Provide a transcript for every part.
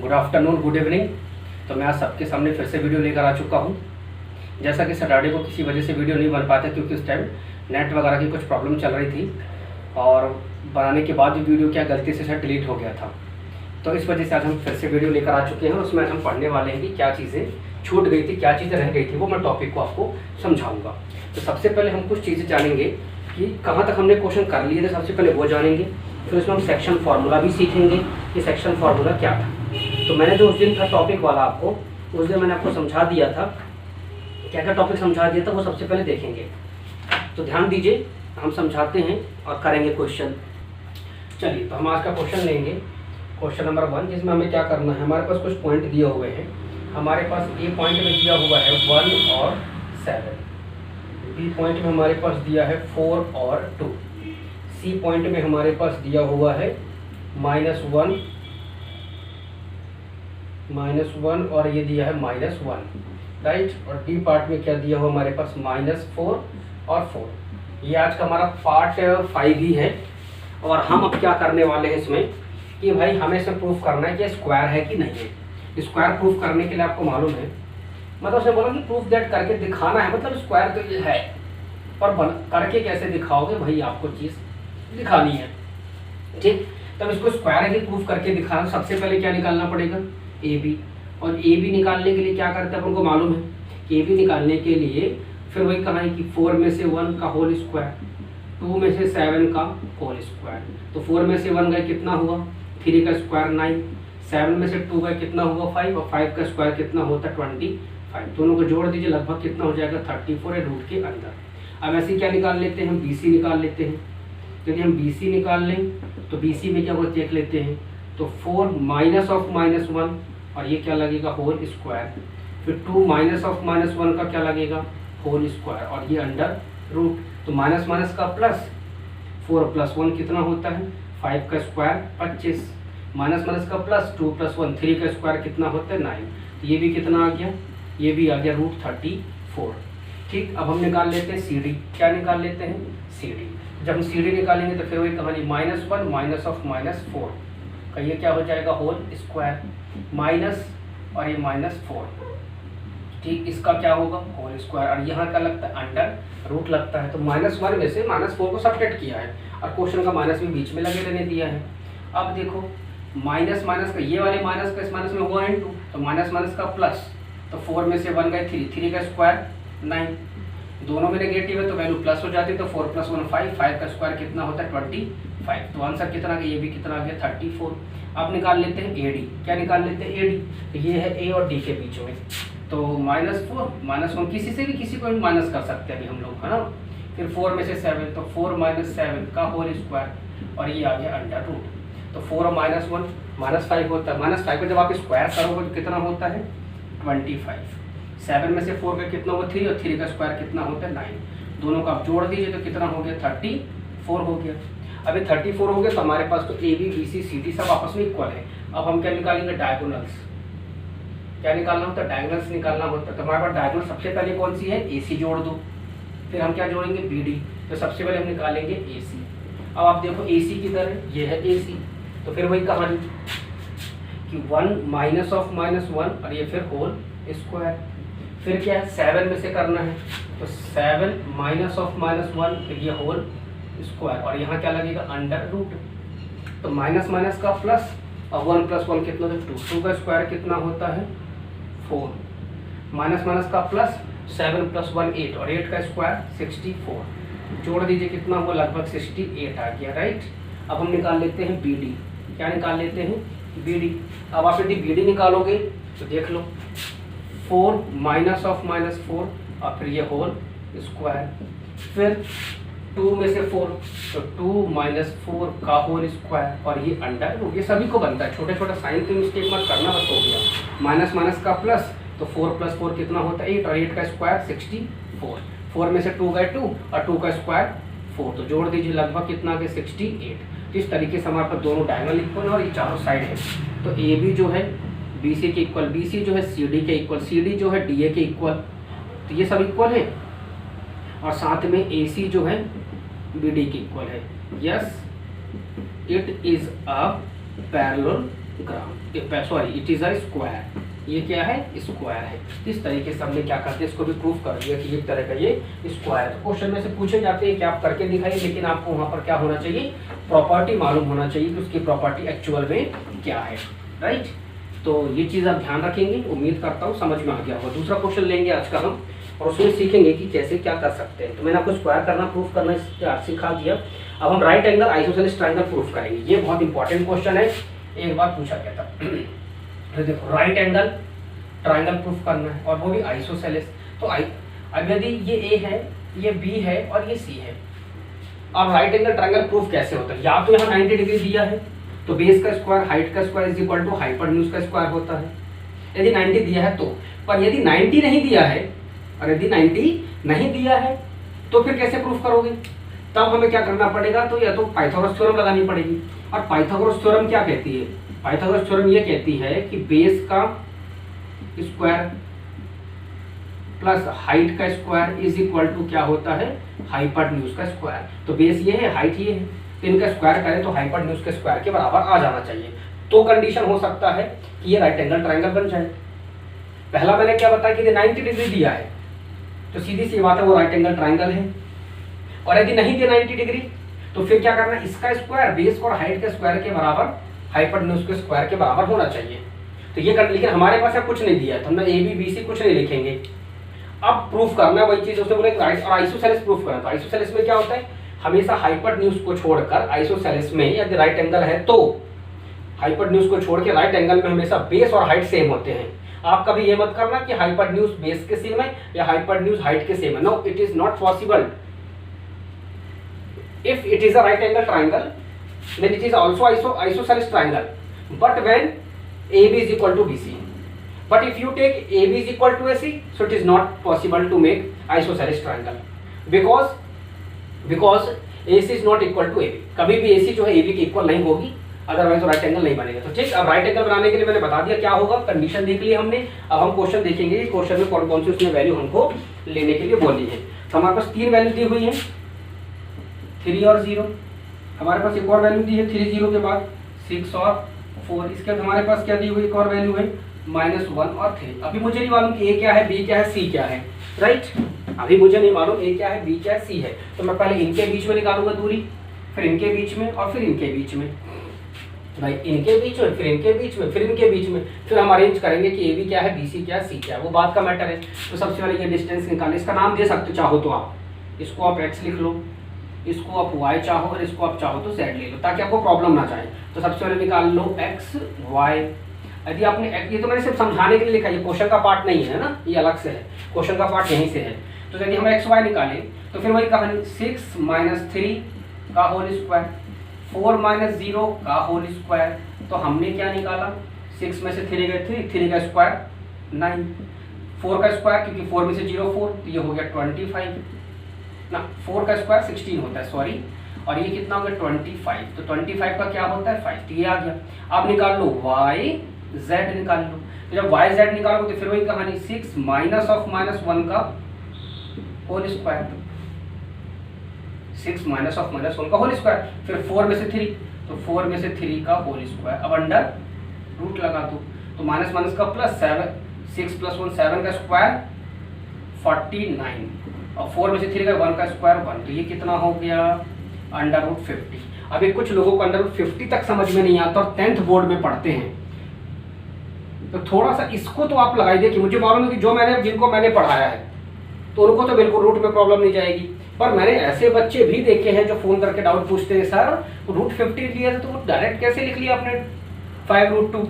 Good afternoon, good evening. तो मैं आज सबके सामने फिर से वीडियो लेकर आ चुका हूँ। जैसा कि सैटरडे को किसी वजह से वीडियो नहीं बन पाता क्योंकि उस टाइम नेट वगैरह की कुछ प्रॉब्लम चल रही थी और बनाने के बाद भी वीडियो क्या गलती से शायद डिलीट हो गया था। तो इस वजह से आज हम फिर से वीडियो लेकर आ चुके हैं। उसमें आज हम पढ़ने वाले हैं कि क्या चीज़ें छूट गई थी, क्या चीज़ें रह गई थी, वो मैं टॉपिक को आपको समझाऊंगा। तो सबसे पहले हम कुछ चीज़ें जानेंगे कि कहाँ तक हमने क्वेश्चन कर लिए थे, सबसे पहले वो जानेंगे। फिर उसमें हम सेक्शन फार्मूला भी सीखेंगे कि सेक्शन फार्मूला क्या था। तो मैंने जो उस दिन था टॉपिक वाला आपको, उस दिन मैंने आपको समझा दिया था, क्या क्या टॉपिक समझा दिया था वो सबसे पहले देखेंगे। तो ध्यान दीजिए, हम समझाते हैं और करेंगे क्वेश्चन। चलिए, तो हम आज का क्वेश्चन लेंगे, क्वेश्चन नंबर 1, जिसमें हमें क्या करना है। हमारे पास कुछ पॉइंट दिए हुए हैं। हमारे पास ए पॉइंट में दिया हुआ है 1 और 7, बी पॉइंट में हमारे पास दिया है 4 और 2, सी पॉइंट में हमारे पास दिया हुआ है -1 और ये दिया है -1, राइट। और डी पार्ट में क्या दिया हुआ हमारे पास -4 और 4। ये आज का हमारा पार्ट 5 ही है। और हम अब क्या करने वाले हैं इसमें कि भाई हमें इसमें प्रूफ करना है कि स्क्वायर है कि नहीं है। स्क्वायर प्रूफ करने के लिए आपको मालूम है, मतलब उसने बोला कि प्रूफ दैट करके दिखाना है, मतलब स्क्वायर तो ये है पर करके कैसे दिखाओगे, भाई आपको चीज़ दिखानी है, ठीक। तब इसको स्क्वायर है कि प्रूफ करके दिखाना, सबसे पहले क्या निकालना पड़ेगा, ए बी। और ए बी निकालने के लिए क्या करते हैं अपन को मालूम है कि ए बी निकालने के लिए फिर वही कहा है कि 4 में से 1 का होल स्क्वायर, 2 में से 7 का होल स्क्वायर। तो 4 में से 1 गए कितना हुआ, 3 का स्क्वायर 9, 7 में से 2 गए कितना हुआ 5, और 5 का स्क्वायर कितना होता है 25। दोनों को जोड़ दीजिए, लगभग कितना हो जाएगा 34 है रूट के अंदर। अब ऐसे क्या निकाल लेते हैं, हम बी सी निकाल लेते हैं। यदि हम बी सी निकाल लें तो बी सी में क्या होगा देख लेते हैं। तो 4 माइनस ऑफ -1 और ये क्या लगेगा होल स्क्वायर, फिर 2 माइनस ऑफ -1 का क्या लगेगा होल स्क्वायर, और ये अंडर रूट। तो माइनस माइनस का प्लस, 4 + 1 कितना होता है 5 का स्क्वायर 25, माइनस माइनस का प्लस 2 + 1 3 का स्क्वायर कितना होता है 9। तो ये भी कितना आ गया, ये भी आ गया √34, ठीक। अब हम निकाल लेते हैं सी डी। क्या निकाल लेते हैं, सी डी। जब हम सी डी निकालेंगे तो फिर वही कहानी, -1 माइनस ऑफ -4 का ये क्या हो जाएगा होल स्क्वायर, माइनस और ये -4, ठीक। इसका क्या होगा होल स्क्वायर, और यहाँ क्या लगता है अंडर रूट लगता है। तो -1 में से -4 को सब्ट्रैक्ट किया है और क्वेश्चन का माइनस भी बीच में लगे रहने दिया है। अब देखो माइनस माइनस का, ये वाले माइनस का इस माइनस में हुआ × तो माइनस माइनस का प्लस, तो 4 में से 1 गए 3 का स्क्वायर 9, दोनों में नेगेटिव है तो वैल्यू प्लस हो जाती है। तो 4 + 1 5, 5 का स्क्वायर कितना होता है 25। तो आंसर कितना आ गया, ये भी कितना आ गया 34। अब निकाल लेते हैं ए डी। क्या निकाल लेते हैं ए डी, तो ये है ए और डी के बीच में। तो -4 -1 किसी से भी किसी को भी माइनस कर सकते हैं अभी हम लोग, है ना। फिर 4 में से 7, तो 4 - 7 का होल स्क्वायर, और ये आ गया अंडर रूट। तो 4 और -1 -5 होता है। -5 को जब आप स्क्वायर करोगे तो कितना होता है 25। 7 में से 4 का कितना हुआ 3, और 3 का स्क्वायर कितना होता है 9। दोनों को आप जोड़ दीजिए तो कितना हो गया 34 हो गया। अभी 34 हो गया तो हमारे पास तो A B B C C D सब आपस में इक्वल है। अब हम क्या निकालेंगे, डायगोनल्स। क्या निकालना होता है, डायगोनल्स निकालना होता है। तो हमारे पास डायगोनल सबसे पहले कौन सी है, ए सी जोड़ दो। फिर हम क्या जोड़ेंगे, बी डी। तो सबसे पहले हम निकालेंगे ए सी। अब आप देखो ए सी किधर है, ये है ए सी। तो फिर वही कहानी कि 1 माइनस ऑफ -1 और ये फिर होल स्क्वायर। फिर क्या है 7 में से करना है, तो 7 माइनस ऑफ -1 ये होल स्क्वायर, और यहाँ क्या लगेगा अंडर रूट। तो माइनस माइनस का प्लस, और 1 + 1 कितना होता है 2, 2 का स्क्वायर कितना होता है 4, माइनस माइनस का प्लस, 7 + 1 8, और 8 का स्क्वायर 64। जोड़ दीजिए कितना हुआ, लगभग 68 आ गया, राइट। अब हम निकाल लेते हैं बी डी। क्या निकाल लेते हैं, बी डी। अब आप यदि बी डी निकालोगे तो देख लो 4 माइनस ऑफ -4 और फिर ये होल स्क्वायर, फिर 2 में से 4, तो 2 - 4 का होल स्क्वायर, और ये अंडर रूट। ये सभी को बनता है, छोटे छोटे साइन की मिस्टेक मत करना, बस हो गया। माइनस माइनस का प्लस, तो 4 + 4 कितना होता है 8, और 8 का स्क्वायर 64। 4 में से 2 गए 2, और 2 का स्क्वायर 4, तो जोड़ दीजिए लगभग कितना आ गया 68। इस तरीके से हमारे पास दोनों डायगोनल इक्वल है और ये चारों साइड है। तो ए बी जो है बी सी के इक्वल, बी सी जो है सी डी के इक्वल, सी डी जो है डी ए के इक्वल। तो ये सब इक्वल है, और साथ में ए सी जो है बी डी के इक्वल है। Yes, it is a parallel gram, sorry it is a square, ये क्या है स्क्वायर है। इस तरीके से हमने क्या करते हैं इसको भी प्रूफ कर दिया कि एक तरह का ये स्क्वायर है। क्वेश्चन में से पूछे जाते हैं कि आप करके दिखाइए, लेकिन आपको वहाँ पर क्या होना चाहिए, प्रॉपर्टी मालूम होना चाहिए कि उसकी प्रॉपर्टी एक्चुअल में क्या है, राइट। तो ये चीज़ आप ध्यान रखेंगे, उम्मीद करता हूँ समझ में आ गया होगा। दूसरा क्वेश्चन लेंगे आज का हम, और उसमें सीखेंगे कि कैसे क्या कर सकते हैं। तो मैंने आपको स्क्वायर करना प्रूफ करना सिखा दिया। अब हम right angle isosceles triangle proof करेंगे। ये बहुत इंपॉर्टेंट क्वेश्चन है, एक बार पूछा गया था। तो देखो राइट एंगल ट्रायंगल प्रूफ करना है और वो भी आइसोसेलेस। तो अब यदि ये ए है, ये बी है और ये सी है, अब राइट एंगल ट्रायंगल प्रूफ कैसे होता है। या तो यहाँ 90 डिग्री दिया है तो बेस का स्क्वायर हाइट का square is equal to hypotenuse का स्क्वायर होता है, यदि 90 दिया है तो। पर यदि 90 नहीं दिया है, और यदि 90 नहीं दिया है तो फिर कैसे प्रूफ करोगे। तब हमें क्या करना पड़ेगा, तो या तो पाइथागोरस थ्योरम लगानी पड़ेगी। और पाइथागोरस थ्योरम क्या कहती है, पाइथागोरस थ्योरम ये कहती है कि बेस का स्क्वायर प्लस हाइट का स्क्वायर इज इक्वल टू क्या होता है, हाइपोटेन्यूज का स्क्वायर। तो बेस ये है, हाइट ये है, तो इनका स्क्वायर करें तो हाइपोटेन्यूज के स्क्वायर के बराबर आ जाना चाहिए। तो कंडीशन हो सकता है कि ये राइट एंगल ट्रायंगल बन जाए। पहला मैंने क्या बताया कि 90 डिग्री दिया है तो सीधी सी बात है वो राइट एंगल ट्रायंगल है। और यदि नहीं दिया 90 डिग्री तो फिर क्या करना है, इसका स्क्वायर बेस और हाइट के स्क्वायर के बराबर हाइपोटेन्यूज के स्क्वायर के बराबर होना चाहिए। तो ये कर, लेकिन हमारे पास कुछ नहीं दिया है तो हम ए बी बी सी कुछ नहीं लिखेंगे। अब प्रूफ करना वही चीज, उसने बोले राइट और आइसोसेलेस प्रूफ करना। तो आइसोसेलेस में क्या होता है, हमेशा हाइपोटेन्यूज को छोड़कर आइसोसेलेस में यदि राइट एंगल है तो हाइपोटेन्यूज को छोड़ के राइट एंगल में हमेशा बेस और हाइट सेम होते हैं। आप कभी ये मत करना कि हाइपोटेन्यूज बेस के सेम है या हाइपोटेन्यूज हाइट के सेम है। No, it is not possible. If it is a right angle triangle then it is also isosceles triangle, but when AB is equal to BC. But if you take AB is equal to AC, so it is not possible to make isosceles triangle because AC is not equal to AB. कभी भी AC जो है AB के equal नहीं होगी, otherwise right angle नहीं बनेगा। तो ठीक, अब राइट एंगल बनाने के लिए मैंने बता दिया क्या होगा, कंडीशन देख ली हमने। अब हम क्वेश्चन देखेंगे कि क्वेश्चन में कौन कौन सी उसने वैल्यू हमको लेने के लिए बोली है। तो हमारे पास 3 वैल्यू दी हुई है, 3 और 0। हमारे पास एक और वैल्यू दी है 3 0 के बाद 6 और 4। इसके बाद हमारे पास क्या दी हुई एक और वैल्यू है -1 और 3। अभी मुझे नहीं मालूम कि ए क्या है, बी क्या है, सी क्या है, राइट। अभी मुझे नहीं मालूम ए क्या है, बी क्या है, सी है। तो मैं पहले इनके बीच में निकालूंगा दूरी, फिर इनके बीच में और फिर इनके बीच में, भाई इनके बीच में, फिर इनके बीच में, फिर इनके बीच में, फिर हम अरेंज करेंगे कि ए बी क्या है, बी सी क्या है, सी क्या है, वो बात का मैटर है। तो सबसे पहले ये डिस्टेंस निकालें। इसका नाम दे सकते चाहो तो आप, इसको आप एक्स लिख लो, इसको आप y चाहो और इसको आप चाहो तो z ले लो, ताकि आपको प्रॉब्लम ना जाए। तो सबसे पहले निकाल लो x y। यदि आपने ये तो मैंने सिर्फ समझाने के लिए लिखा है, ये क्वेश्चन का पार्ट नहीं है ना, ये अलग से है, क्वेश्चन का पार्ट यहीं से है। तो यदि हम x y निकालें तो फिर वही कहानी 6 - 3 का होल स्क्वायर, 4 - 0 का होल स्क्वायर। तो हमने क्या निकाला, 6 में से 3 गए 3 का स्क्वायर 9, 4 का स्क्वायर क्योंकि 4 में से 0 4, तो ये हो गया 25 ना, 4 का स्क्वायर 16 होता है, सॉरी, और ये कितना हो गया 25। तो 25 का क्या होता है 5, तो ये आ गया। अब निकाल लो y z निकाल लो। तो जब y z निकालोगे तो फिर वही कहानी 6 माइनस ऑफ -1 का होल स्क्वायर, 6 माइनस ऑफ -1 का होल स्क्वायर, फिर 4 में से 3, तो 4 में से 3 का होल स्क्वायर। अब अंडर रूट लगा दो, तो माइनस का प्लस 7, 6 + 1 7 का स्क्वायर 49, और 4 में से 3 का 1 का स्क्वायर 1, तो ये कितना हो गया √50। अभी कुछ लोगों को √50 तक समझ में नहीं आता और 10th बोर्ड में पढ़ते हैं, तो थोड़ा सा इसको तो आप लगाई दे कि मुझे मालूम है कि जो जिनको मैंने पढ़ाया है तो उनको तो बिल्कुल रूट में प्रॉब्लम नहीं जाएगी। पर मैंने ऐसे बच्चे भी देखे हैं जो फोन करके डाउट पूछते हैं, सर √50 लिया था तो वो डायरेक्ट कैसे लिख लिया आपने 5√2।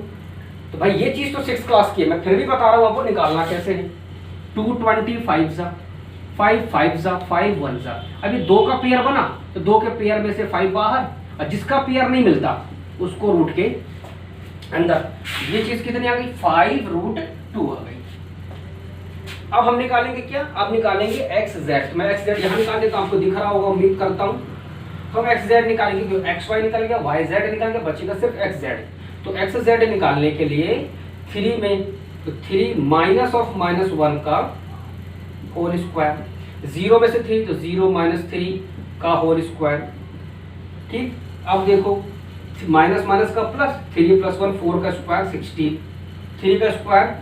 तो भाई ये चीज़ तो 6th क्लास की है, मैं फिर भी बता रहा हूँ आपको निकालना कैसे है। 225 सा 5 5 सा 5 1 सा, अभी 2 का पेयर बना तो 2 के पेयर में से 5 बाहर, और जिसका पेयर नहीं मिलता उसको रूट के अंदर। ये चीज कितनी आ गई 5√2 आ गई। अब हम निकालेंगे क्या, अब निकालेंगे एक्स जेड। मैं एक्स जेड यहाँ निकाल देता हूँ, आपको दिख रहा होगा उम्मीद करता हूँ। तो हम एक्स जेड निकालेंगे, एक्स वाई निकल गया, वाई जेड निकल गया, बचेगा सिर्फ एक्स जेड। तो एक्स जेड निकालने के लिए 3 में तो 3 माइनस ऑफ -1 का होल स्क्वायर, 0 में से 3 तो 0 - 3 का होल स्क्वायर। ठीक, अब देखो माइनस माइनस का प्लस, 3 + 1 4 का स्क्वायर 16, 3 का स्क्वायर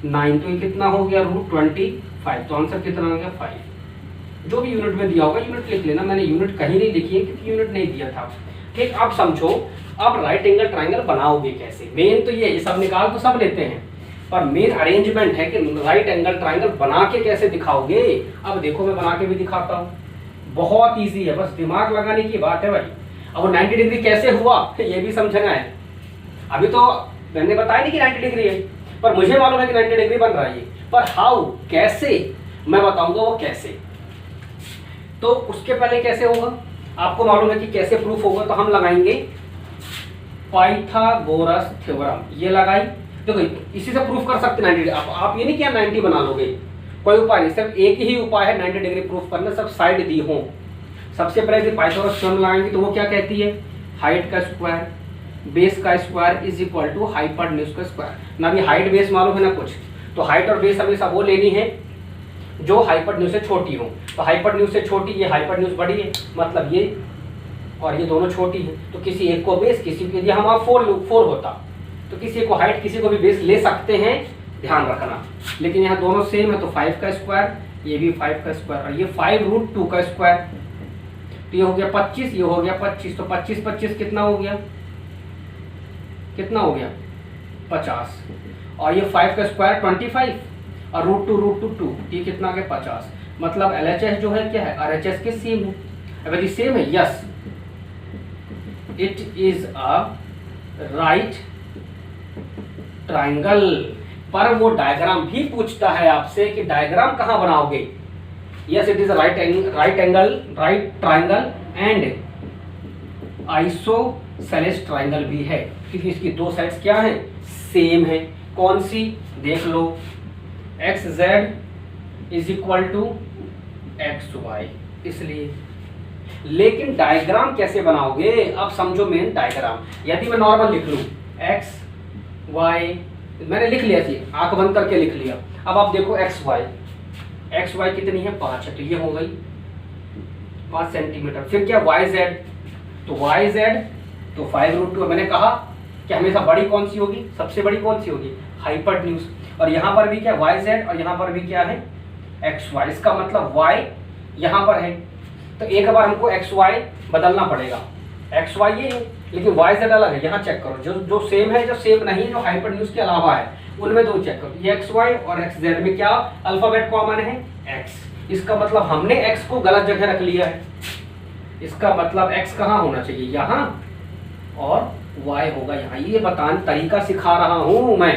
9, तो ये कितना हो गया √25। तो आंसर कितना हो गया 5। जो भी यूनिट में दिया होगा यूनिट लिख लेना, मैंने यूनिट कहीं नहीं लिखी है क्योंकि यूनिट नहीं दिया था। ठीक, अब समझो अब राइट एंगल ट्राइंगल बनाओगे कैसे। मेन तो ये सब निकाल तो सब लेते हैं, पर मेन अरेंजमेंट है कि राइट एंगल ट्राइंगल बना के कैसे दिखाओगे। अब देखो मैं बना के भी दिखाता हूँ, बहुत ईजी है, बस दिमाग लगाने की बात है भाई। अब वो 90 डिग्री कैसे हुआ ये भी समझना है। अभी तो मैंने बताया नहीं कि 90 डिग्री है, पर मुझे मालूम है कि 90 डिग्री बन रहा है, पर हाउ कैसे मैं बताऊंगा वो कैसे। तो उसके पहले कैसे होगा आपको मालूम है कि कैसे प्रूफ होगा। तो हम लगाएंगे पाइथागोरस थ्योरम, ये लगाई। देखो इसी से प्रूफ कर सकते 90 डिग्री। आप ये नहीं किया 90 बना लोगे, कोई उपाय नहीं, सिर्फ एक ही उपाय है 90 डिग्री प्रूफ करना, सब साइड दी हो। सबसे पहले पाइथागोरस थ्योरम लगाएंगे तो वो क्या कहती है, हाइट का स्क्वायर बेस का square is equal to hypotenuse का स्क्वायर। ना भी हाइट बेस मालूम है ना कुछ, तो हाइट और बेस हमेशा वो लेनी है जो हाइपोटेन्यूज से छोटी हो। तो हाइपोटेन्यूज से छोटी, ये हाइपोटेन्यूज बड़ी है, मतलब ये और ये दोनों छोटी है। तो किसी एक को बेस, किसी के लिए हमारा 4 होता तो किसी को हाइट किसी को भी बेस ले सकते हैं, ध्यान रखना। लेकिन यहाँ दोनों सेम है तो 5 का स्क्वायर, ये भी 5 का स्क्वायर और ये 5√2 का स्क्वायर। तो ये हो गया 25, ये हो गया 25। तो 25 25 कितना हो गया, कितना हो गया 50। और ये 5 का स्क्वायर 25 और √2 2, ये कितना आ गया 50। मतलब LHS जो है क्या है, RHS के सेम है। अगर ये सेम है, yes it is a right triangle. पर वो डायग्राम भी पूछता है आपसे कि डायग्राम कहां बनाओगे। Yes it is right angle right triangle and isosceles triangle भी है, क्योंकि इसकी दो साइड्स क्या है, सेम है। कौन सी, देख लो, XZ is equal to XY, इसलिए। लेकिन डायग्राम कैसे बनाओगे, अब समझो मेन डायग्राम। यदि मैं नॉर्मल लिख लूं XY, मैंने लिख लिया थी, आंख बंद करके लिख लिया। अब आप देखो XY कितनी है 5 है, तो ये हो गई 5 सेंटीमीटर। फिर क्या YZ, तो YZ तो 5√2। मैंने कहा कि हमेशा बड़ी कौन सी होगी, सबसे बड़ी कौन सी होगी, हाइपोटेन्यूज। और यहाँ पर भी क्या YZ और यहाँ पर भी क्या है XY। इसका मतलब Y यहाँ पर है, तो एक बार हमको XY बदलना पड़ेगा। XY ये है लेकिन YZ अलग है। यहाँ चेक करो, जो सेम है, जो सेम नहीं है, जो हाइपोटेन्यूज के अलावा है, उनमें दो चेक करो। ये XY और XZ में क्या अल्फाबेट कॉमन है, X। इसका मतलब हमने X को गलत जगह रख लिया है। इसका मतलब X कहाँ होना चाहिए, यहाँ, और Y होगा यहाँ। ये बताने तरीका सिखा रहा हूँ मैं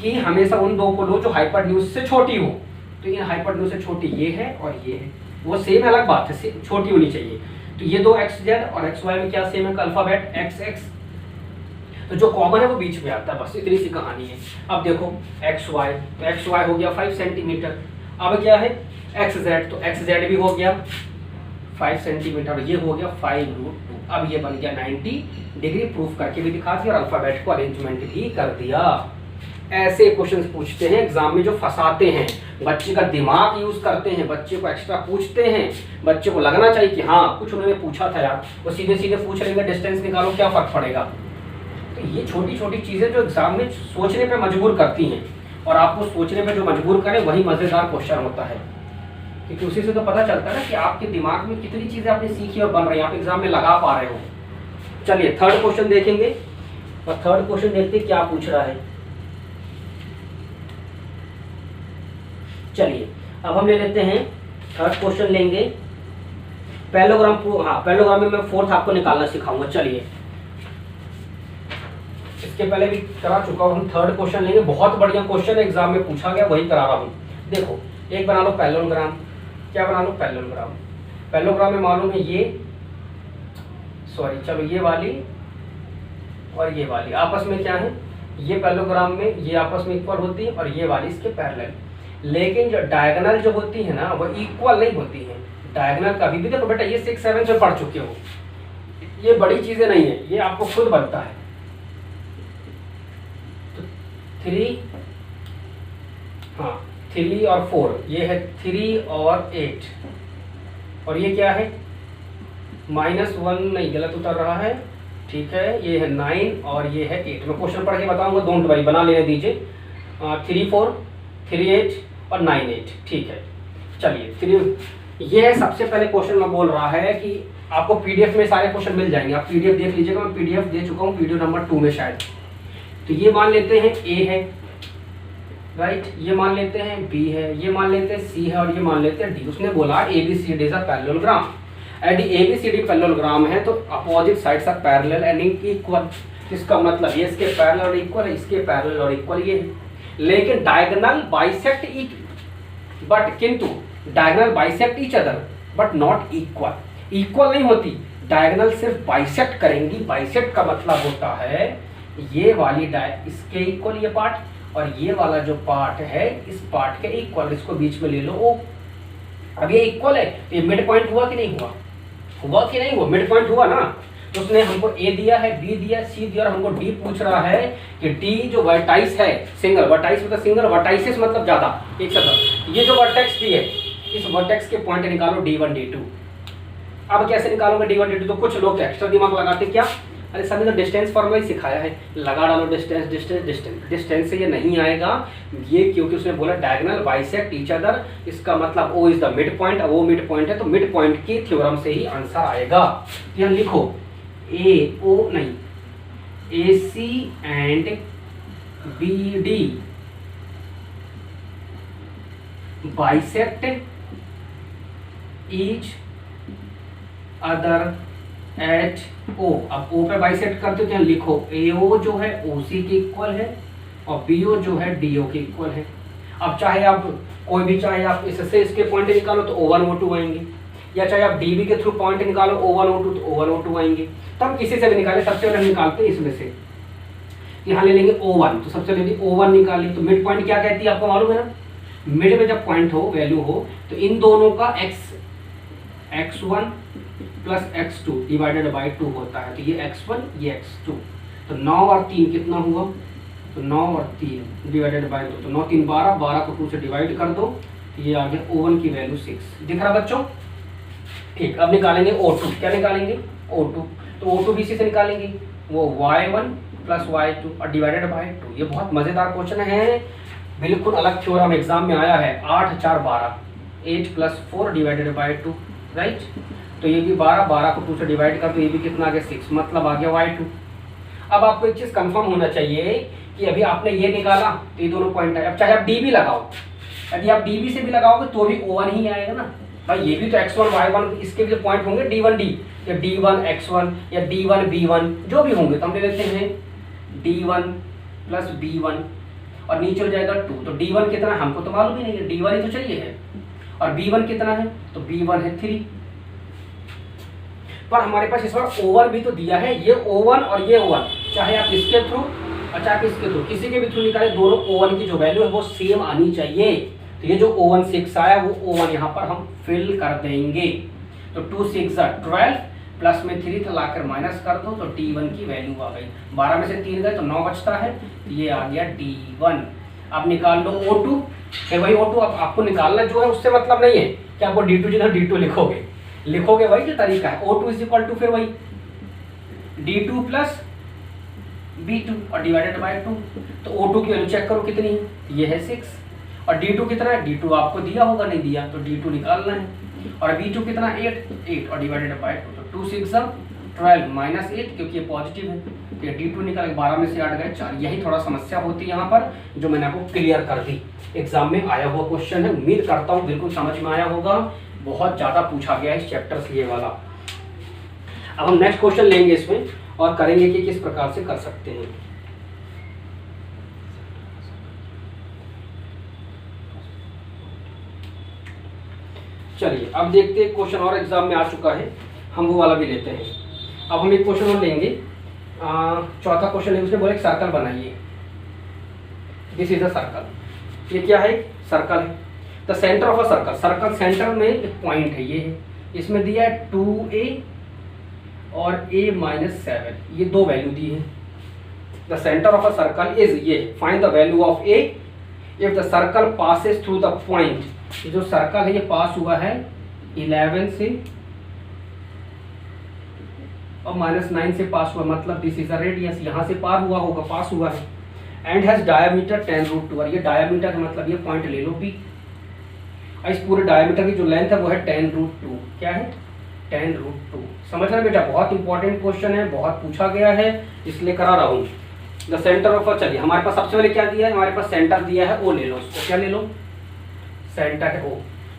कि हमेशा उन दो को लो जो हाइपोटेन्यूज से छोटी हो। तो ये हाइपोटेन्यूज से छोटी ये है और ये है, वो सेम अलग बात है, छोटी होनी चाहिए। तो ये दो XZ और XY में क्या सेम है, अल्फाबेट XX। तो जो कॉमन है वो बीच में आता है, बस इतनी सी कहानी है। अब देखो XY, तो XY हो गया 5 सेंटीमीटर। अब क्या है XZ, तो XZ भी हो गया 5 सेंटीमीटर, ये हो गया 5√2। अब ये बन गया 90 डिग्री। प्रूफ करके भी दिखा दिया और अल्फाबेट को अरेंजमेंट भी कर दिया। ऐसे क्वेश्चंस पूछते हैं एग्जाम में जो फंसाते हैं, बच्चे का दिमाग यूज करते हैं, बच्चे को एक्स्ट्रा पूछते हैं। बच्चे को लगना चाहिए कि हाँ कुछ उन्होंने पूछा था यार, वो सीधे सीधे पूछ लेंगे डिस्टेंस निकालो, क्या फर्क पड़ेगा। तो ये छोटी छोटी चीजें जो एग्जाम में सोचने पे मजबूर करती हैं, और आपको सोचने पे जो मजबूर करे वही मजेदार क्वेश्चन होता है, क्योंकि उसी से तो पता चलता है ना कि आपके दिमाग में कितनी चीजें आपने सीखी और बन रही है, आप एग्जाम में लगा पा रहे हो। चलिए थर्ड क्वेश्चन देखेंगे, और थर्ड क्वेश्चन देखते क्या पूछ रहा है। चलिए अब हम ले लेते हैं थर्ड क्वेश्चन लेंगे। पैरेललोग्राम, हाँ पैरेललोग्राम में मैं फोर्थ आपको निकालना सिखाऊंगा। चलिए इसके पहले भी करा चुका हूँ, हम थर्ड क्वेश्चन लेंगे। बहुत बढ़िया क्वेश्चन एग्जाम में पूछा गया, वही करा रहा हूँ। देखो एक बना लो पैरेललोग्राम। क्या बना लो, पैरेललोग्राम। पैरेललोग्राम में मालूम है ये, सॉरी चलो ये वाली और ये वाली आपस में क्या है, ये पैरेललोग्राम में ये आपस में इक्वल होती है और ये वाली इसके पैरेलल। लेकिन जो डायगोनल जो होती है ना वो इक्वल नहीं होती है। डायगोनल कभी भी, देखो बेटा ये 6 7 से पढ़ चुके हो, ये बड़ी चीजें नहीं है, ये आपको खुद बनता है। तो 3, हाँ 3 और 4, ये है 3 और 8, और ये क्या है -1 नहीं, गलत उतर रहा है, ठीक है, ये है 9 और ये है 8। मैं क्वेश्चन पढ़ के बताऊंगा, डोंट वरी, बना लेने दीजिए। 3 4 3 8 और 9 8। ठीक है, चलिए 3। ये सबसे पहले क्वेश्चन में बोल रहा है कि आपको पीडीएफ में सारे क्वेश्चन मिल जाएंगे, आप पीडीएफ देख लीजिएगा, मैं पीडीएफ दे चुका हूँ वीडियो नंबर 2 में शायद। तो ये मान लेते हैं ए है, राइट, ये मान लेते हैं बी है, ये मान लेते हैं सी है और ये मान लेते हैं डी। उसने बोला ABCD इज अ पैरेललोग्राम। यदि ABCD पैरेललोग्राम है तो opposite sides are parallel and equal. इसका मतलब ये इसके पैरेलल और इक्वल है, इसके पैरेलल और इक्वल ये है। लेकिन डायगोनल बाइसेक्ट बट किंतु diagonal bisect each other but not equal. Equal नहीं होती, डायगोनल सिर्फ बाइसेक्ट करेंगी। बाइसेक्ट का मतलब होता है ये वाली इसके इक्वल ये पार्ट और ये वाला जो पार्ट है इस पार्ट के इक्वल। इसको बीच में ले लो ओ। अब ये इक्वल है तो ये मिड पॉइंट हुआ कि नहीं हुआ, हुआ कि नहीं हुआ, मिड पॉइंट हुआ ना। तो उसने हमको ए दिया है, बी दिया, सी दिया और हमको डी पूछ रहा है कि डी जो वर्टाइस है, सिंगल वर्टाइस मतलब सिंगल, वर्टाइसिस मतलब ज्यादा, एक साथ। ये जो वर्टेक्स दी है इस वर्टेक्स के पॉइंट निकालो D1 D2। अब कैसे निकालोगे D1 D2? तो कुछ लोग एक्स्ट्रा दिमाग लगाते, क्या, अरे सर ने तो डिस्टेंस फॉर्मूला ही सिखाया है, लगा डालो डिस्टेंस डिस्टेंस डिस्टेंस। डिस्टेंस से ये नहीं आएगा, ये क्योंकि उसने बोला डायगोनल बाइसेक्ट ईच अदर, इसका मतलब O is the mid point. अब वो मिड पॉइंट है तो मिड पॉइंट की थ्योरम से ही आंसर आएगा। यहाँ लिखो AO नहीं, AC and BD bisect each other at O। अब O पे बाइसेक्ट करते हो तो यहाँ लिखो AO जो है OC के इक्वल है और BO जो है DO के इक्वल है। अब चाहे आप कोई भी, चाहे आप इससे इसके पॉइंट निकालो तो O1 O2 आएंगे, या चाहे आप DB के थ्रू पॉइंट निकालो O1 O2 तो O1 O2 आएंगे। तो हम किसी से भी निकाले, सबसे पहले निकालते हैं इसमें से, यहाँ ले लेंगे O1। तो सबसे पहले O1 निकालिए तो मिड पॉइंट क्या कहती है आपको मालूम है ना, मिड में जब पॉइंट हो, वैल्यू हो, तो इन दोनों का x1 plus x2 divided by 2 होता है। तो ये x1 ये x2, तो 9 और 3 कितना हुआ, तो 9 और 3 डिवाइडेड बाई 2, तो 9 3 12, 12 को 2 से डिवाइड कर दो, तो ये आ गया O1 की वैल्यू 6। दिख रहा बच्चों? ठीक, अब निकालेंगे O2। क्या निकालेंगे? O2। तो O2 भी इसी से निकालेंगे, वो y1 प्लस y2 और डिवाइडेड बाई 2। ये बहुत मजेदार क्वेश्चन है, बिल्कुल अलग थ्योरम एग्जाम में आया है। 8 4 12, 8 प्लस 4 डिवाइडेड बाई 2, राइट। तो ये भी 12, 12 को 2 से डिवाइड कर, तो ये भी कितना आ गया 6, मतलब आ गया y2। अब आपको एक चीज कंफर्म होना चाहिए कि अभी आपने ये निकाला तो ये दोनों पॉइंट है। अब चाहे आप DB लगाओ, यदि आप DB से भी लगाओगे तो भी O1 ही आएगा ना भाई। ये भी तो x1 y1, इसके भी तो पॉइंट होंगे D1 D या D1 x1 या D1 B1 जो भी होंगे। तो हम ले लेते हैं D1 प्लस B1 और नीचे हो जाएगा 2। तो D1 कितना है हमको तो मालूम ही नहीं है, D1 ही तो चाहिए है, और B1 कितना है, तो B1 है 3। पर हमारे पास इस बार O1 भी तो दिया है, ये O1 और ये O1, चाहे आप इसके थ्रू और चाहे इसके थ्रू, किसी के भी थ्रू निकाले, दोनों O1 की जो वैल्यू है वो सेम आनी चाहिए। तो ये जो O1 6 आया वो O1 यहाँ पर हम फिल कर देंगे। तो 2 6 12 प्लस में 3 तो लाकर माइनस कर दो, तो D1 की वैल्यू आ गई। 12 में से 3 गए तो 9 बचता है, तो ये आ गया D1। अब निकाल लो O2, फिर वही O2 अब आपको निकालना जो है उससे मतलब नहीं है कि आपको D2 जिधर D2 लिखोगे वही जो तरीका है। O2 इज इक्वल टू फिर वही D2 प्लस B2 और डिवाइडेड बाय 2। तो O2 की वैल्यू चेक करो कितनी है, ये है 6, और D2 कितना है, D2 आपको दिया होगा, नहीं दिया तो D2 निकालना है, और B2 कितना 8 और डिवाइडेड बाय 2, तो 2 6 12 माइनस 8 क्योंकि ये पॉजिटिव है, ये D2 निकाल, 12 में से 8 गए 4। यही थोड़ा समस्या होती है यहाँ पर, जो मैंने आपको क्लियर कर दी। एग्जाम में आया हुआ क्वेश्चन है, उम्मीद करता हूँ बिल्कुल समझ में आया होगा। बहुत ज़्यादा पूछा गया है इस चैप्टर से ये वाला। अब हम नेक्स्ट क्वेश्चन लेंगे इसमें और करेंगे कि किस प्रकार से कर सकते हैं। चलिए अब देखते हैं, क्वेश्चन और एग्जाम में आ चुका है, हम वो वाला भी लेते हैं। अब हम एक क्वेश्चन और लेंगे, चौथा क्वेश्चन है, उसने बोला एक सर्कल बनाइए। This is a circle. ये क्या है, सर्कल है। The centre of a circle, circle centre में एक पॉइंट है, ये है, इसमें दिया है 2a और a-7, ये दो वैल्यू दी है। The centre of a circle is, ये find the value of a if the circle passes through the point. ये जो सर्कल है ये पास हुआ है 11 से और -9 से पास हुआ, मतलब दिस इज अ रेडियस, यहाँ से पार हुआ होगा, पास हुआ है। एंड हैज डायमीटर 10√2, और ये डायमीटर मतलब ये पॉइंट ले लो P। इस पूरे डायमीटर की जो लेंथ है वो है 10√2। क्या है? 10√2। समझ रहे बेटा, बहुत इंपॉर्टेंट क्वेश्चन है, बहुत पूछा गया है, इसलिए करा रहा हूँ। द सेंटर ऑफ, चलिए हमारे पास सबसे पहले क्या दिया है, हमारे पास सेंटर दिया है O, ले लो उसको। क्या ले लो? सेंटर है O।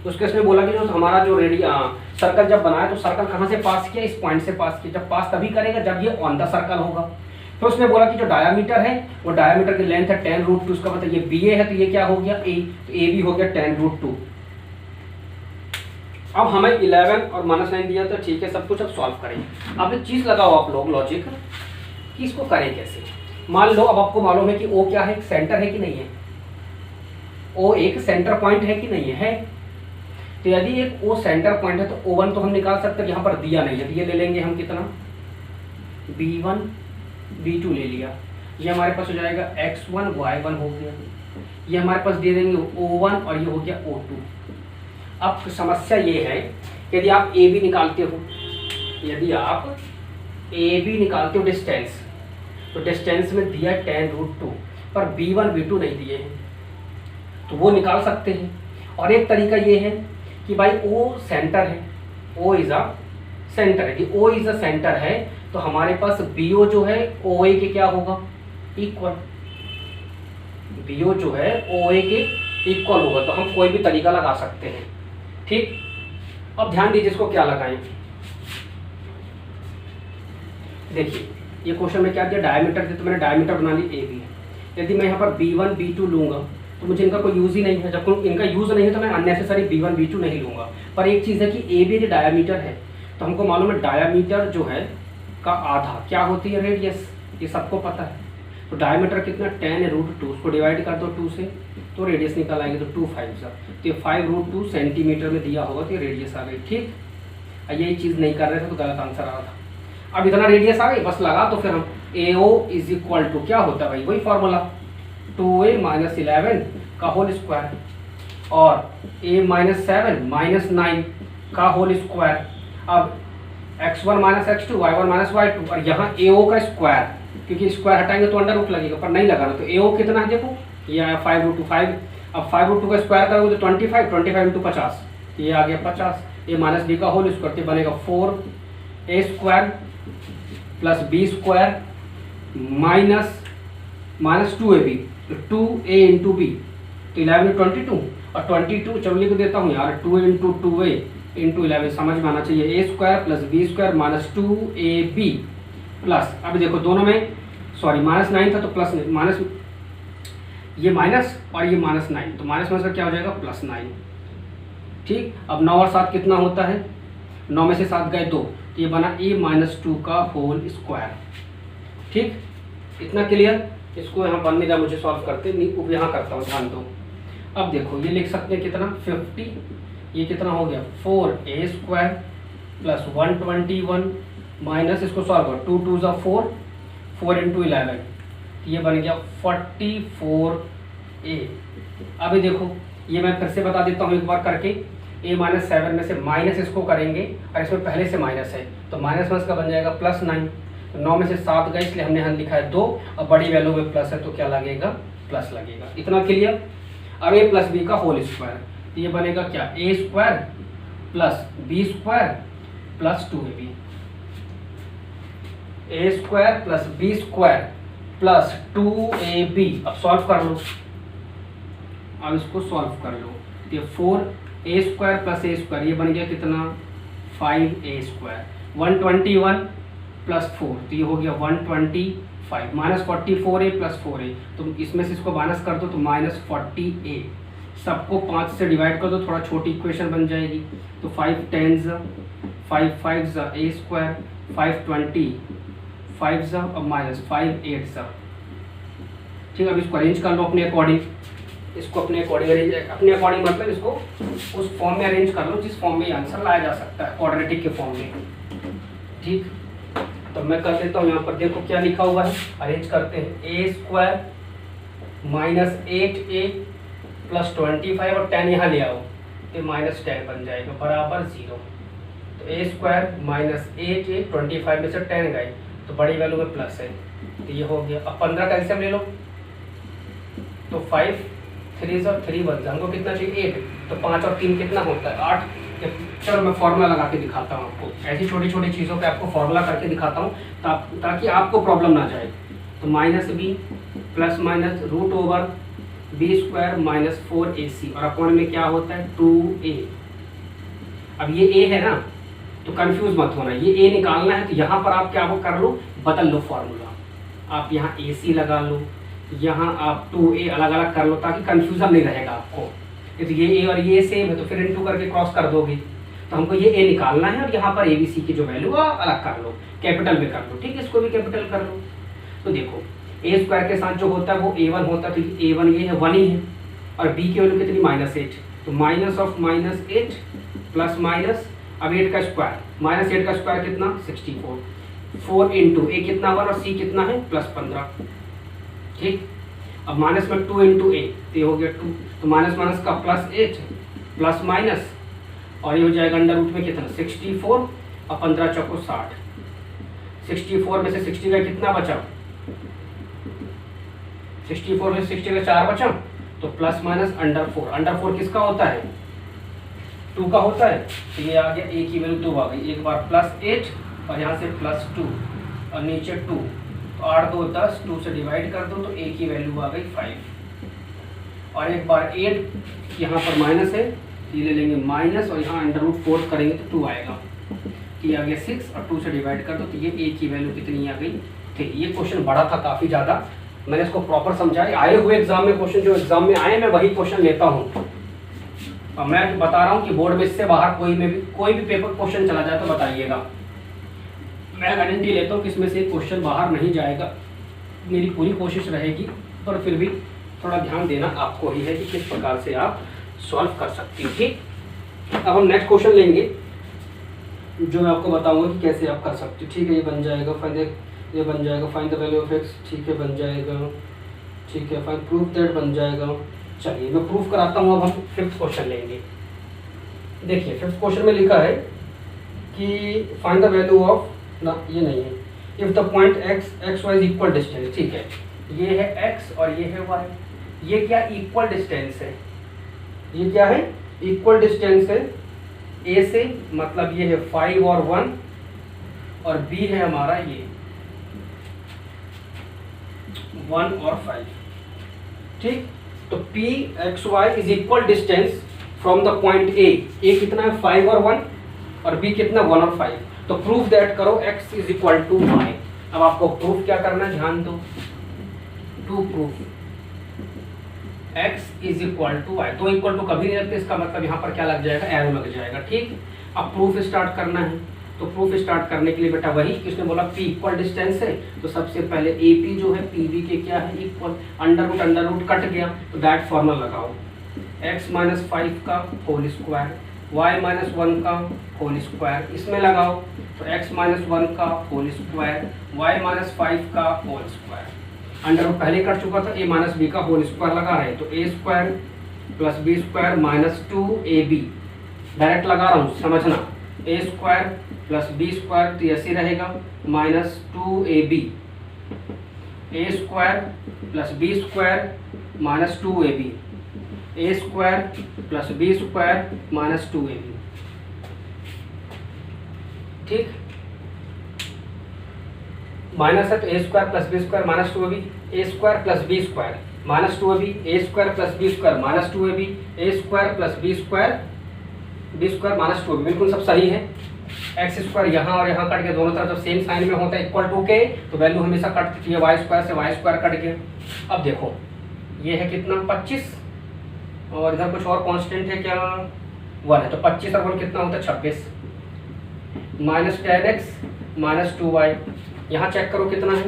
उसके इसमें बोला कि जो हमारा जो सर्कल जब बनाया तो सर्कल कहाँ से पास किया? इस पॉइंट से पास किया। जब पास तभी करेगा जब ये ऑन द सर्कल होगा। तो उसने बोला कि जो डायमीटर है वो डायमीटर की लेंथ है 10√2, उसका मतलब ये BA है तो ये क्या हो गया? A, तो A भी हो गया 10√2। अब हमें 11 और -9 दिया तो ठीक है सब कुछ। अब सॉल्व करें। अब एक चीज़ लगाओ आप लोग लॉजिक कि इसको करें कैसे। मान लो अब आपको मालूम है कि O क्या है? सेंटर है कि नहीं है? O एक सेंटर पॉइंट है कि नहीं है? तो यदि एक O सेंटर पॉइंट है तो O1 तो हम निकाल सकते हैं, यहाँ पर दिया नहीं है तो ये ले लेंगे हम कितना? B1 B2 ले लिया। ये हमारे पास हो जाएगा X1 Y1 हो गया। ये हमारे पास दे देंगे O1 और ये हो गया O2। अब समस्या ये है यदि आप AB निकालते हो, यदि आप AB निकालते हो डिस्टेंस, तो डिस्टेंस में दिया 10√2 पर B1 B2 नहीं दिए हैं, तो वो निकाल सकते हैं। और एक तरीका ये है कि भाई O सेंटर है, O इज अ सेंटर है, कि O इज अ सेंटर है तो हमारे पास BO जो है OA के क्या होगा? इक्वल। BO जो है OA के इक्वल होगा, तो हम कोई भी तरीका लगा सकते हैं। ठीक, अब ध्यान दीजिए इसको क्या लगाएं। देखिए ये क्वेश्चन में क्या दिया? डायमीटर दिया, तो मैंने डायमीटर बना ली AB। यदि मैं यहाँ पर B1 B2 लूँगा तो मुझे इनका कोई यूज़ ही नहीं है। जब इनका यूज़ नहीं है तो मैं अननेसेसरी B1 B2 नहीं लूँगा। पर एक चीज़ है कि AB जो डायमीटर है तो हमको मालूम है डायमीटर जो है का आधा क्या होती है? रेडियस। ये सबको पता है। तो डायमीटर कितना? 10√2, उसको डिवाइड कर दो 2 से तो रेडियस निकल आएगी, तो 2 5 तो ये 5√2 सेंटीमीटर में दिया होगा तो ये रेडियस आ गई। ठीक, यही चीज़ नहीं कर रहे थे तो गलत आंसर आ रहा था। अब इतना रेडियस आ गई, बस लगा तो फिर हम AO इज इक्वल टू क्या होता है भाई? वही फॉर्मूला 2A - 11 का होल स्क्वायर और A - 7 - 9 का होल स्क्वायर। अब x1 - x2 y1 - y2 और यहाँ AO का स्क्वायर, क्योंकि स्क्वायर हटाएंगे तो अंडर रूट लगेगा, पर नहीं लगाना। तो AO कितना है देखो, ये आया 5√2 5। अब 5√2 का स्क्वायर करोगे तो 25 25 × 50, ये आ गया 50। A - b का होल स्क्वायर तो बनेगा 4A² + b² माइनस 2AB, तो 2A × b, तो 11 22 और 22 चलो लिख देता हूँ यार, 2 × 2A × 11 समझ में आना चाहिए। A² + b² - 2AB प्लस, अब देखो दोनों में सॉरी -9 था तो प्लस माइनस, ये माइनस और ये -9, तो माइनस में क्या हो जाएगा? +9। ठीक, अब 9 और 7 कितना होता है? 9 में से 7 गए 2, तो ये बना A - 2 का होल स्क्वायर। ठीक, इतना क्लियर। इसको यहाँ बन नहीं रहा, मुझे सॉल्व करते नहीं, यहाँ करता हूँ, ध्यान दो। अब देखो ये लिख सकते हैं कितना? 50, ये कितना हो गया? 4A² + 121 माइनस, इसको सॉल्व करो, 2 2 = 4, 4 × 11, ये बन गया 44A। अभी देखो ये मैं फिर से बता देता हूँ एक बार करके। A - 7 में से माइनस इसको करेंगे और इसमें पहले से माइनस है तो माइनस में इसका बन जाएगा +9। 9 में से 7 गए इसलिए हमने यहाँ लिखा है 2 और बड़ी वैल्यू में प्लस है तो क्या लगेगा? प्लस लगेगा। इतना क्लियर। अब A + b का होल स्क्वायर, तो ये बनेगा क्या? A² + b² + 2AB। A² + b² + 2AB। अब सॉल्व कर लो, अब इसको सॉल्व कर लो, ये 4A² + A², ये बन गया कितना? 5A²। 121 + 4, तो ये हो गया 125 माइनस 44A + 4A, तो इसमें से इसको माइनस कर दो तो -40A। सबको 5 से डिवाइड कर दो, थोड़ा छोटी इक्वेशन बन जाएगी, तो 5 10 5 5 A², 5 20 5 और -5 8। ठीक, अब इसको अरेंज कर लो अपने अकॉर्डिंग, इसको अपने अकॉर्डिंग अरेंज, अपने अकॉर्डिंग मतलब इसको उस फॉर्म में अरेंज कर लो जिस फॉर्म में आंसर लाया जा सकता है, क्वाड्रेटिक के फॉर्म में। ठीक, तो मैं कर देता हूँ यहाँ पर, देखो क्या लिखा हुआ है, अरेंज करते हैं। A² - 8A + 25 और 10 यहाँ ले आओ, ये -10 बन जाएगा बराबर 0। तो ए स्क्वायर माइनस 8a, 25 में से 10 गए तो बड़ी वैल्यू में प्लस है, तो ये हो गया। अब 15 का एलसीएम ले लो, तो 5 3 और 3 बन जाए, हमको कितना चाहिए 8, तो 5 और 3 कितना होता है 8। चलो मैं फॉर्मूला लगा के दिखाता हूँ आपको, ऐसी छोटी छोटी चीज़ों पे आपको फॉर्मूला करके दिखाता हूँ ताकि आपको प्रॉब्लम ना जाए। तो minus B plus minus root over B square minus 4ac और अपॉन में क्या होता है 2a। अब ये a है ना, तो कंफ्यूज मत होना, ये a निकालना है, तो यहाँ पर आप क्या कर लो, बदल लो फॉर्मूला, आप यहाँ ac लगा लो, यहाँ आप 2a अलग अलग कर लो ताकि कंफ्यूजन नहीं रहेगा आपको। तो ये a और ये सेम है तो फिर इनटू करके क्रॉस कर दोगे, तो हमको ये a निकालना है और यहाँ पर abc की जो वैल्यू है अलग कर लो, कैपिटल में कर लो, ठीक है, इसको भी कैपिटल कर लो। तो देखो ए स्क्वायर के साथ जो होता है वो a1 होता है, तो a1 ये है 1 ही है, और b की वैल्यू कितनी -8, तो माइनस ऑफ -8 प्लस माइनस, अब 8 का स्क्वायर, -8 का स्क्वायर कितना 64, 4 इंटू a कितना 1 और c कितना है +15, ठीक। अब माइनस में 2 इंटू ए, तो ये हो गया 2, तो माइनस माइनस का +8 प्लस माइनस, और ये हो जाएगा अंडर रूट में कितना 64 और 15 चौको 60, 64 में से 60 का कितना बचा, 64 में 60 का 4 बचा, तो प्लस माइनस अंडर 4, अंडर 4 किसका होता है 2 का होता है, तो ये आ गया a की वैल्यू 2 आ गई, एक बार +8 और यहाँ से +2 और नीचे 2, तो 8 2 10, 2 से डिवाइड कर दो तो a की वैल्यू आ गई 5, और एक बार 8 यहाँ पर माइनस है, ये ले लेंगे माइनस और यहाँ अंडर रूट 4 करेंगे तो 2 आएगा, ये आ गया 6 और 2 से डिवाइड कर दो तो ये a की वैल्यू कितनी आ गई थी। ये क्वेश्चन बड़ा था काफ़ी ज़्यादा, मैंने इसको प्रॉपर समझाया, आए हुए एग्जाम में क्वेश्चन जो एग्जाम में आए मैं वही क्वेश्चन लेता हूँ, और मैं बता रहा हूँ कि बोर्ड में इससे बाहर कोई भी पेपर क्वेश्चन चला जाए तो बताइएगा, मैं गारंटी लेता हूँ कि इसमें से क्वेश्चन बाहर नहीं जाएगा, मेरी पूरी कोशिश रहेगी, पर फिर भी थोड़ा ध्यान देना आपको ही है कि किस प्रकार से आप सॉल्व कर सकते हो, ठीक। अब हम नेक्स्ट क्वेश्चन लेंगे जो मैं आपको बताऊंगा कि कैसे आप कर सकते हो, ठीक है। ये बन जाएगा find the value of x, ठीक है बन जाएगा, ठीक है, फाइंड प्रूफ दैट बन जाएगा। चलिए मैं प्रूफ कराता हूँ, अब हम 5th क्वेश्चन लेंगे। देखिए 5th क्वेश्चन में लिखा है कि फाइंड द वैल्यू ऑफ, ना ये नहीं है, if the point x y is equal distance, ठीक है, ये है x और ये है y, ये क्या इक्वल डिस्टेंस है, ये क्या है इक्वल डिस्टेंस है a से, मतलब ये है 5 और 1 और b है हमारा ये 1 और 5, ठीक। तो p x y is equal distance from the point a कितना है 5 और 1 और b कितना 1 और 5, तो प्रूफ दैट करो x is equal to y। अब आपको प्रूफ क्या करना है, ध्यान दो, to proof x is equal to y, तो इक्वल टू कभी नहीं रखते, इसका मतलब यहाँ पर क्या लग जाएगा, एरो लग जाएगा, ठीक। अब प्रूफ स्टार्ट करना है, तो प्रूफ स्टार्ट करने के लिए बेटा वही किसने बोला p इक्वल डिस्टेंस है, तो सबसे पहले AP जो है PB के क्या है इक्वल, अंडर रूट कट गया तो दैट फॉर्मूला लगाओ, x - 5 का होल स्क्वायर, y - 1 का होल स्क्वायर, इसमें लगाओ तो x - 1 का होल स्क्वायर, y - 5 का होल स्क्वायर, अंडर रूट पहले कट चुका था, a - b का होल स्क्वायर लगा रहे हैं, तो a square plus b square minus 2ab, direct लगा रहा हूँ समझना, a square plus b square तो ऐसे रहेगा minus 2ab, a square plus b square minus 2ab, a square plus b square minus 2ab, ठीक। माइनस है तो a square plus b square minus 2ab, a square plus b square minus 2ab, a square plus b square minus 2ab, a square plus b square minus 2ab, बिल्कुल सब सही है। X square यहाँ और यहाँ cut गया, दोनों तरफ जब सेम साइन में होता है इक्वल टू के, तो वैल्यू हमेशा कटती है, वाई स्क्वायर से वाई स्क्वायर कट गया। अब देखो ये है कितना 25 और इधर कुछ और कांस्टेंट है क्या 1 है, तो 25 और 1 कितना होता है 26, माइनस 10x माइनस 2y, यहाँ चेक करो कितना है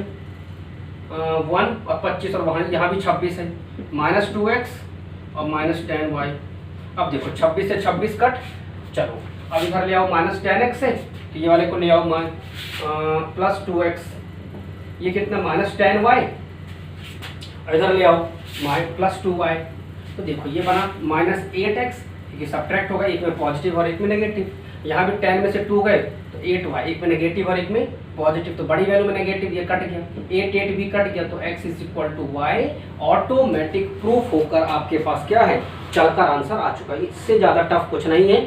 1 और 25 और वहाँ यहाँ भी 26 है, माइनस 2x और माइनस 10y। अब देखो 26 से 26 कट, चलो अब इधर ले आओ माइनस 10x से, तो ये वाले को ले आओ प्लस 2x, ये कितना माइनस 10y, इधर ले आओ प्लस 2y, तो देखो ये बना माइनस 8x, क्योंकि सब्ट्रैक्ट होगा, एक में पॉजिटिव और एक में नेगेटिव। यहाँ भी 10 में से 2 गए तो 8y, एक में नेगेटिव और एक में पॉजिटिव, तो बड़ी वैल्यू में नेगेटिव, ये कट गया, 8 भी कट गया, तो x is equal to Y automatic proof होकर आपके पास क्या है, चलकर आंसर आ चुका है। इससे ज़्यादा टफ कुछ नहीं है।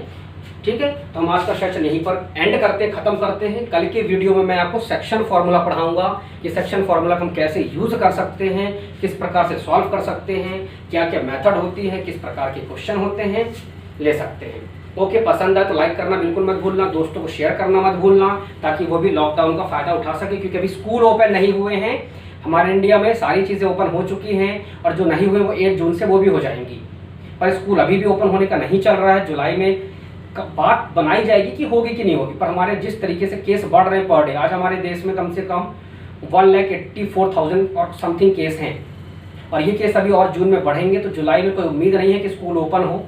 ठीक है, तो हम आज का सेशन यहीं पर एंड करते हैं, खत्म करते हैं। कल के वीडियो में मैं आपको सेक्शन फार्मूला पढ़ाऊंगा कि सेक्शन फार्मूला हम कैसे यूज कर सकते हैं, किस प्रकार से सॉल्व कर सकते हैं, क्या क्या मेथड होती है, किस प्रकार के क्वेश्चन होते हैं, ले सकते हैं। ओके, पसंद आए तो लाइक करना बिल्कुल मत भूलना, दोस्तों को शेयर करना मत भूलना, ताकि वो भी लॉकडाउन का फायदा उठा सके, क्योंकि अभी स्कूल ओपन नहीं हुए हैं हमारे इंडिया में, सारी चीज़ें ओपन हो चुकी हैं और जो नहीं हुए वो 8 जून से वो भी हो जाएंगी, पर स्कूल अभी भी ओपन होने का नहीं चल रहा है। जुलाई में बात बनाई जाएगी कि होगी कि नहीं होगी, पर हमारे जिस तरीके से केस बढ़ रहे हैं पर डे, आज हमारे देश में कम से कम 1,84,000 और समथिंग केस हैं, और ये केस अभी और जून में बढ़ेंगे, तो जुलाई में कोई उम्मीद नहीं है कि स्कूल ओपन हो।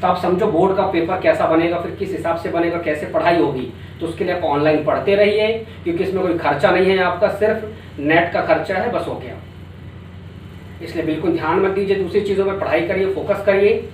तो आप समझो बोर्ड का पेपर कैसा बनेगा, फिर किस हिसाब से बनेगा, कैसे पढ़ाई होगी। तो उसके लिए आप ऑनलाइन पढ़ते रहिए, क्योंकि इसमें कोई खर्चा नहीं है आपका, सिर्फ नेट का खर्चा है, बस हो गया। इसलिए बिल्कुल ध्यान मत दीजिए, दूसरी चीज़ों पर पढ़ाई करिए, फोकस करिए।